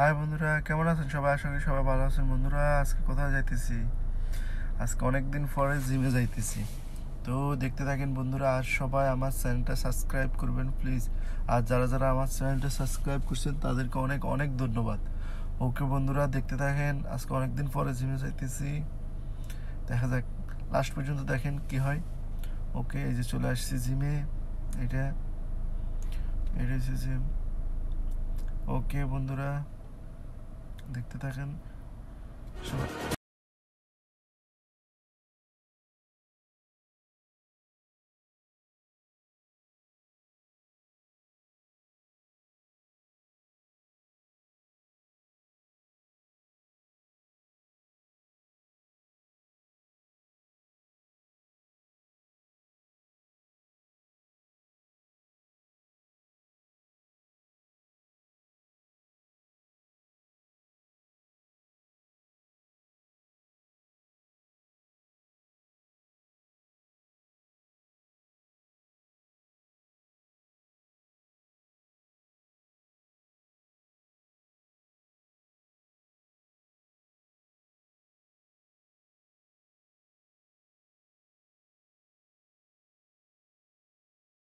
High বন্ধুরা, কেমন আছেন সবাই? আশা করি সবাই ভালো আছেন। বন্ধুরা, আজকে কোথায় যাইতেছি? আজকে অনেকদিন পরে জিমে যাইতেছি। তো দেখতে থাকেন বন্ধুরা। আর সবাই আমার চ্যানেলটা সাবস্ক্রাইব করবেন প্লিজ। আর যারা যারা আমার চ্যানেলটা সাবস্ক্রাইব করছেন তাদেরকে অনেক অনেক ধন্যবাদ। ওকে বন্ধুরা, দেখতে থাকেন। আজকে অনেকদিন পরে জিমে যাইতেছি, দেখা যাক লাস্ট পর্যন্ত দেখেন কি হয়। ওকে, এই যে চলে আসছি জিমে। এটা এটা হচ্ছে জিম। ওকে বন্ধুরা, দেখতে থাকেন সবাই।